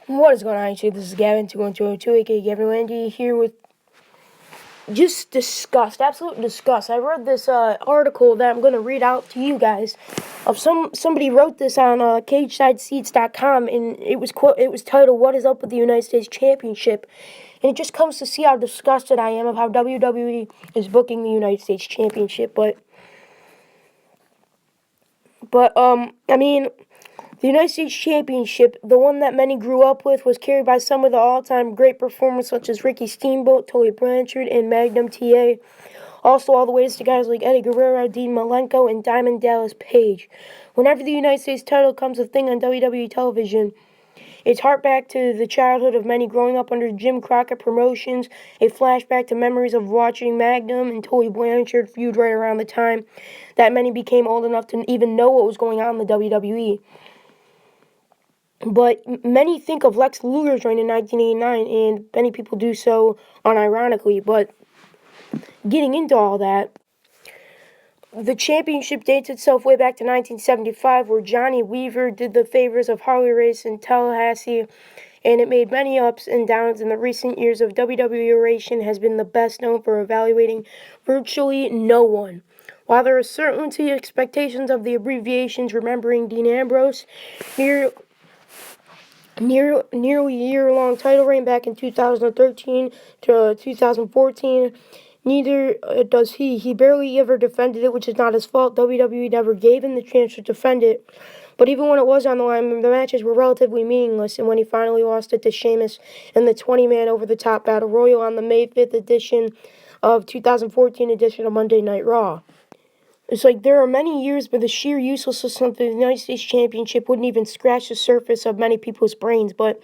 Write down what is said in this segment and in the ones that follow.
What is going on, YouTube? This is Gavin, 21202, aka Gavin Landy, here with just disgust, absolute disgust. I read this article that I'm going to read out to you guys. Somebody wrote this on CagesideSeats.com, and it was titled, "What is up with the United States Championship?" And it just comes to see how disgusted I am of how WWE is booking the United States Championship. I mean, the United States Championship, the one that many grew up with, was carried by some of the all-time great performers such as Ricky Steamboat, Tully Blanchard, and Magnum TA. Also all the way to guys like Eddie Guerrero, Dean Malenko, and Diamond Dallas Page. Whenever the United States title comes a thing on WWE television, it's hark back to the childhood of many growing up under Jim Crockett Promotions, a flashback to memories of watching Magnum and Tully Blanchard feud right around the time that many became old enough to even know what was going on in the WWE. But many think of Lex Luger's reign in 1989, and many people do so unironically. But getting into all that, the championship dates itself way back to 1975, where Johnny Weaver did the favors of Harley Race in Tallahassee, and it made many ups and downs. In the recent years of WWE Ration has been the best known for evaluating virtually no one. While there are certainly expectations of the abbreviations remembering Dean Ambrose, nearly year-long title reign back in 2013 to 2014. Neither does he. He barely ever defended it, which is not his fault. WWE never gave him the chance to defend it. But even when it was on the line, the matches were relatively meaningless. And when he finally lost it to Sheamus in the 20-man over-the-top battle royal on the May 5th edition of 2014 edition of Monday Night Raw. It's like there are many years, but the sheer uselessness of the United States Championship wouldn't even scratch the surface of many people's brains. But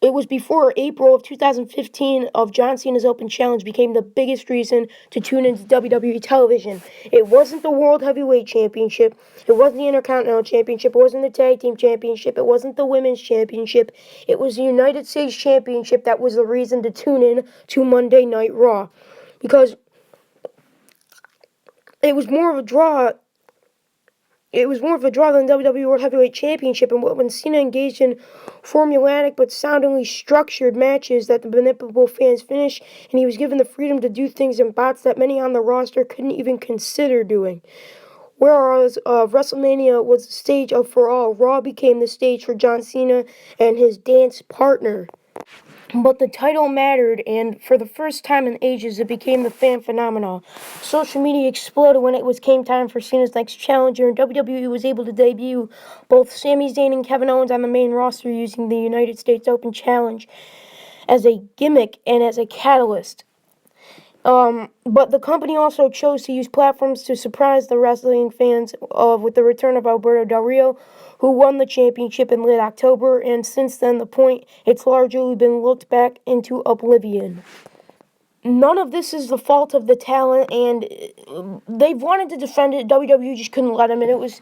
it was before April of 2015 of John Cena's Open Challenge became the biggest reason to tune into WWE television. It wasn't the World Heavyweight Championship. It wasn't the Intercontinental Championship. It wasn't the Tag Team Championship. It wasn't the Women's Championship. It was the United States Championship that was the reason to tune in to Monday Night Raw. Because it was more of a draw. It was more of a draw than the WWE World Heavyweight Championship, and when Cena engaged in formulaic but soundingly structured matches that the manipulable fans finished, and he was given the freedom to do things in spots that many on the roster couldn't even consider doing. Whereas WrestleMania was the stage for all, Raw became the stage for John Cena and his dance partner. But the title mattered, and for the first time in ages, it became the fan phenomenon. Social media exploded when came time for Cena's next challenger, and WWE was able to debut both Sami Zayn and Kevin Owens on the main roster using the United States Open Challenge as a gimmick and as a catalyst. But the company also chose to use platforms to surprise the wrestling fans with the return of Alberto Del Rio, who won the championship in late October, and since then, it's largely been looked back into oblivion. None of this is the fault of the talent, and they've wanted to defend it. WWE just couldn't let them, and it was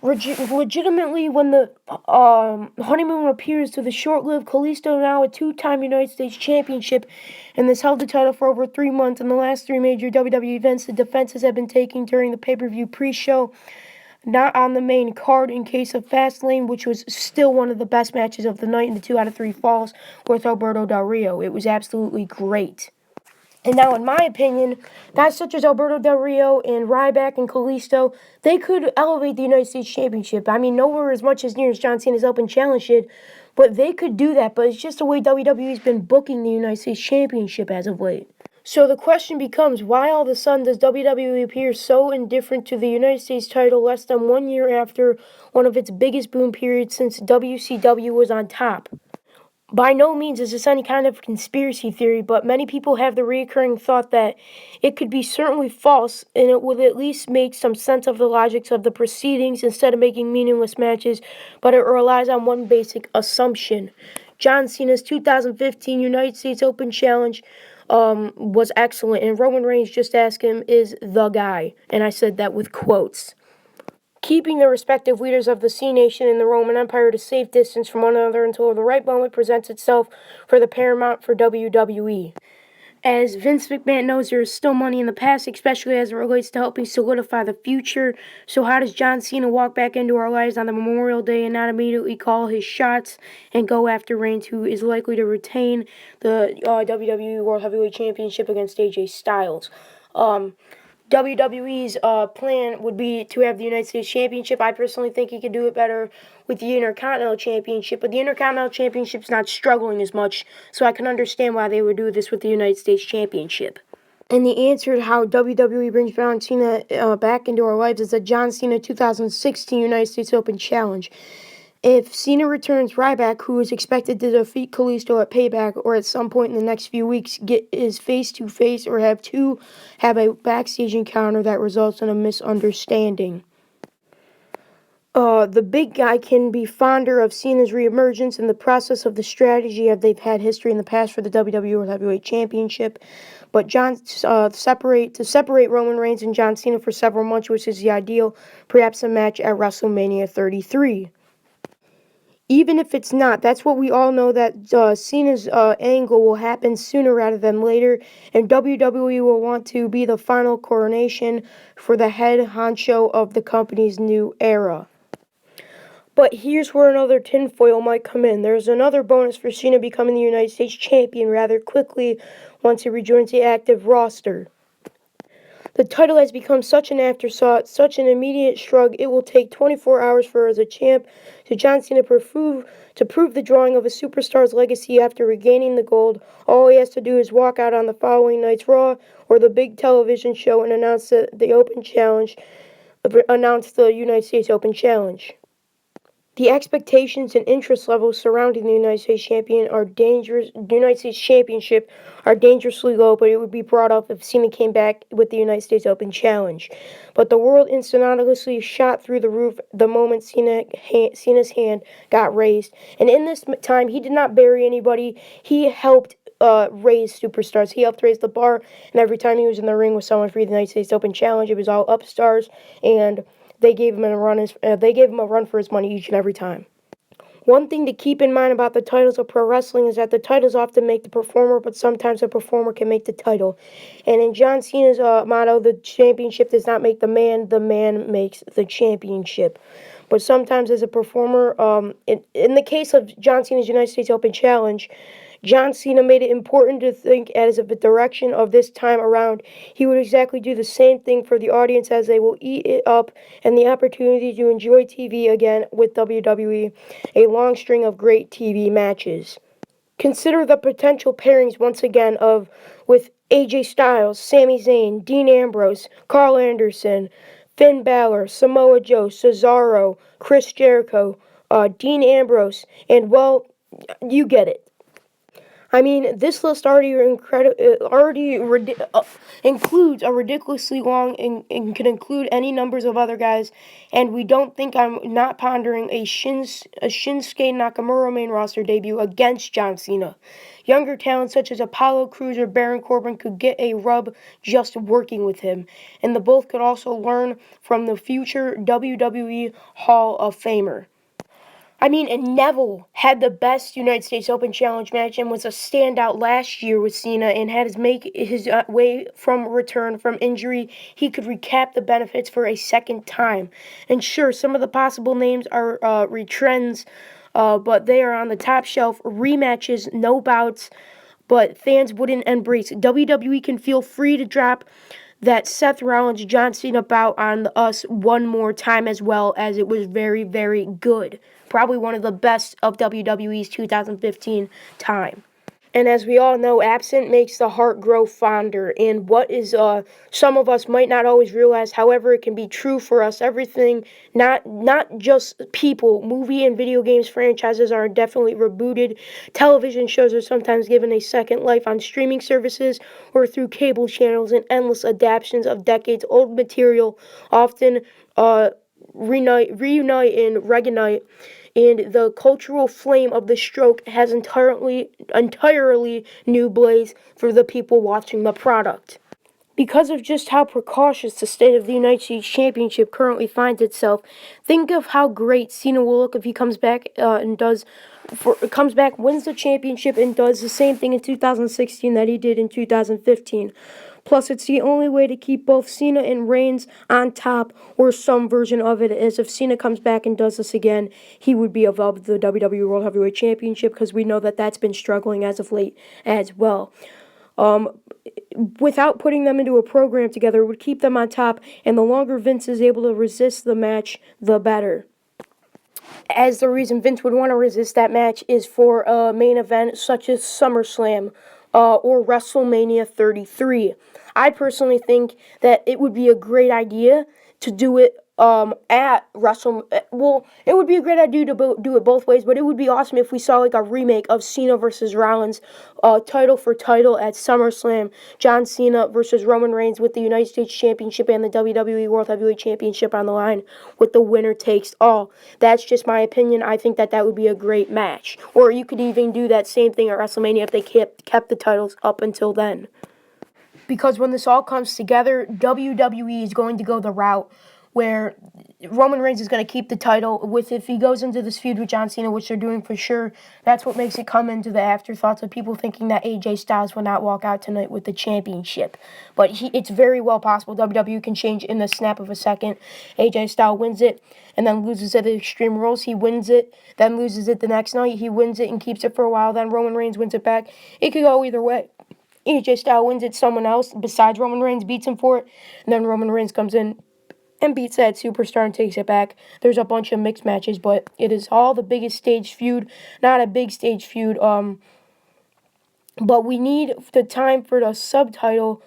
legitimately when the honeymoon appears to the short-lived Kalisto, now a two-time United States Championship, and has held the title for over 3 months. In the last 3 major WWE events, the defenses have been taken during the pay-per-view pre-show, not on the main card, in case of Fastlane, which was still one of the best matches of the night in the 2 out of 3 falls with Alberto Del Rio. It was absolutely great. And now, in my opinion, guys such as Alberto Del Rio and Ryback and Kalisto, they could elevate the United States Championship. I mean, nowhere as much as near as John Cena's Open Challenge did, but they could do that. But it's just the way WWE's been booking the United States Championship as of late. So the question becomes, why all of a sudden does WWE appear so indifferent to the United States title less than 1 year after one of its biggest boom periods since WCW was on top? By no means is this any kind of conspiracy theory, but many people have the recurring thought that it could be certainly false, and it would at least make some sense of the logics of the proceedings instead of making meaningless matches, but it relies on one basic assumption. John Cena's 2015 United States Open Challenge was excellent, and Roman Reigns, just ask him, is the guy, and I said that with quotes. Keeping the respective leaders of the Sea Nation and the Roman Empire at a safe distance from one another until the right moment presents itself for the paramount for WWE. As Vince McMahon knows, there is still money in the past, especially as it relates to helping solidify the future. So how does John Cena walk back into our lives on the Memorial Day and not immediately call his shots and go after Reigns, who is likely to retain the WWE World Heavyweight Championship against AJ Styles? WWE's plan would be to have the United States Championship. I personally think he could do it better with the Intercontinental Championship, but the Intercontinental Championship's not struggling as much, so I can understand why they would do this with the United States Championship. And the answer to how WWE brings John Cena back into our lives is the John Cena 2016 United States Open Challenge. If Cena returns, Ryback, who is expected to defeat Kalisto at Payback or at some point in the next few weeks, is face-to-face or have a backstage encounter that results in a misunderstanding. The big guy can be fonder of Cena's reemergence in the process of the strategy of they've had history in the past for the WWE World Heavyweight Championship. But separate Roman Reigns and John Cena for several months, which is the ideal, perhaps a match at WrestleMania 33. Even if it's not, that's what we all know, that Cena's angle will happen sooner rather than later, and WWE will want to be the final coronation for the head honcho of the company's new era. But here's where another tinfoil might come in. There's another bonus for Cena becoming the United States champion rather quickly once he rejoins the active roster. The title has become such an afterthought, such an immediate shrug. It will take 24 hours for as a champ to John Cena to prove the drawing of a superstar's legacy after regaining the gold. All he has to do is walk out on the following night's Raw or the big television show and announce the United States Open Challenge. The expectations and interest levels surrounding the United States Championship are dangerously low, but it would be brought up if Cena came back with the United States Open Challenge. But the world instantaneously shot through the roof the moment Cena's hand got raised. And in this time, he did not bury anybody. He helped raise superstars. He helped raise the bar, and every time he was in the ring with someone for the United States Open Challenge, it was all upstars, and they gave him a run for his money each and every time. One thing to keep in mind about the titles of pro wrestling is that the titles often make the performer, but sometimes the performer can make the title. And in John Cena's motto, the championship does not make the man makes the championship. But sometimes as a performer, in the case of John Cena's United States Open Challenge, John Cena made it important to think as of the direction of this time around. He would exactly do the same thing for the audience as they will eat it up and the opportunity to enjoy TV again with WWE, a long string of great TV matches. Consider the potential pairings once again with AJ Styles, Sami Zayn, Dean Ambrose, Carl Anderson, Finn Balor, Samoa Joe, Cesaro, Chris Jericho, Dean Ambrose, and well, you get it. I mean, this list includes a ridiculously long and can include any numbers of other guys, and we don't think I'm not pondering a Shinsuke Nakamura main roster debut against John Cena. Younger talents such as Apollo Crews or Baron Corbin could get a rub just working with him, and the both could also learn from the future WWE Hall of Famer. And Neville had the best United States Open Challenge match and was a standout last year with Cena and had his way from return from injury. He could recap the benefits for a second time. And sure, some of the possible names are retrends, but they are on the top shelf. Rematches, no bouts, but fans wouldn't embrace. WWE can feel free to drop that Seth Rollins John Cena bout on us one more time, as well, as it was very, very good. Probably one of the best of WWE's 2015 time. And as we all know, absent makes the heart grow fonder. And what is some of us might not always realize, however, it can be true for us. Everything, not just people, movie and video games franchises are definitely rebooted. Television shows are sometimes given a second life on streaming services or through cable channels, and endless adaptations of decades-old material often reunite and reignite. And the cultural flame of the stroke has entirely new blaze for the people watching the product. Because of just how precautious the state of the United States Championship currently finds itself, think of how great Cena will look if he comes back and does comes back, wins the championship, and does the same thing in 2016 that he did in 2015. Plus, it's the only way to keep both Cena and Reigns on top, or some version of it, as if Cena comes back and does this again, he would be above the WWE World Heavyweight Championship, because we know that that's been struggling as of late as well. Without putting them into a program together, it would keep them on top, and the longer Vince is able to resist the match, the better. As the reason Vince would want to resist that match is for a main event such as SummerSlam or WrestleMania 33. I personally think that it would be a great idea to do it at well, it would be a great idea to do it both ways, but it would be awesome if we saw like a remake of Cena versus Rollins, title for title at SummerSlam. John Cena versus Roman Reigns with the United States Championship and the WWE World Heavyweight Championship on the line, with the winner takes all. That's just my opinion. I think that would be a great match. Or you could even do that same thing at WrestleMania if they kept the titles up until then. Because when this all comes together, WWE is going to go the route where Roman Reigns is going to keep the title. If he goes into this feud with John Cena, which they're doing for sure, that's what makes it come into the afterthoughts of people thinking that AJ Styles will not walk out tonight with the championship. But it's very well possible. WWE can change in the snap of a second. AJ Styles wins it and then loses it at Extreme Rules. He wins it, then loses it the next night. He wins it and keeps it for a while. Then Roman Reigns wins it back. It could go either way. AJ Styles wins it, someone else besides Roman Reigns beats him for it, and then Roman Reigns comes in and beats that superstar and takes it back. There's a bunch of mixed matches, but it is all the biggest stage feud, not a big stage feud. But we need the time for the subtitle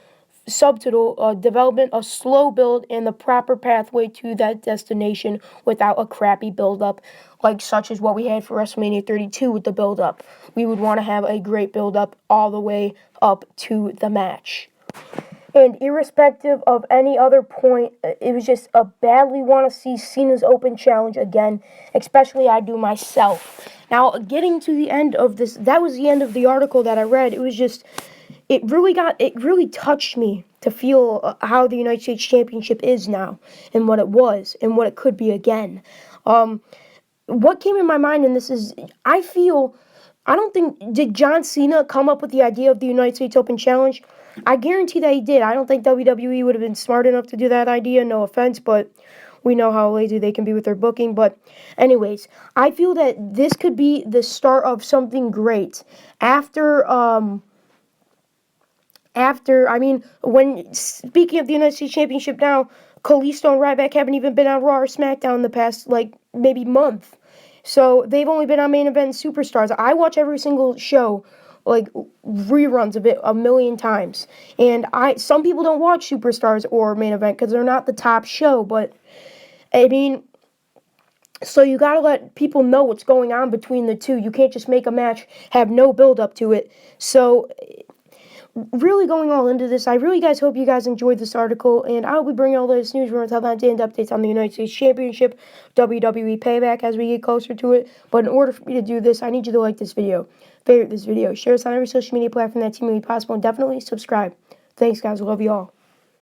development, a slow build, and the proper pathway to that destination without a crappy build-up, like such as what we had for WrestleMania 32 with the build-up. We would want to have a great build-up all the way up to the match. And irrespective of any other point, it was just a badly want to see Cena's Open Challenge again, especially I do myself. Now, getting to the end of this, that was the end of the article that I read. It was just, it really touched me to feel how the United States Championship is now, and what it was, and what it could be again. What came in my mind, and this is, did John Cena come up with the idea of the United States Open Challenge? I guarantee that he did. I don't think WWE would have been smart enough to do that idea, no offense, but we know how lazy they can be with their booking. But anyways, I feel that this could be the start of something great. When speaking of the United States Championship now, Kalisto and Ryback haven't even been on Raw or SmackDown in the past, maybe month. So they've only been on Main Event Superstars. I watch every single show, reruns of it a million times. And some people don't watch Superstars or Main Event because they're not the top show. But, so you got to let people know what's going on between the two. You can't just make a match, have no build up to it. So, really going all into this, I really hope you guys enjoyed this article, and I'll be bringing all those news, rumors, headlines, and updates on the United States Championship, WWE Payback as we get closer to it. But in order for me to do this, I need you to like this video, favorite this video, share this on every social media platform that's humanly possible, and definitely subscribe. Thanks, guys. Love you all.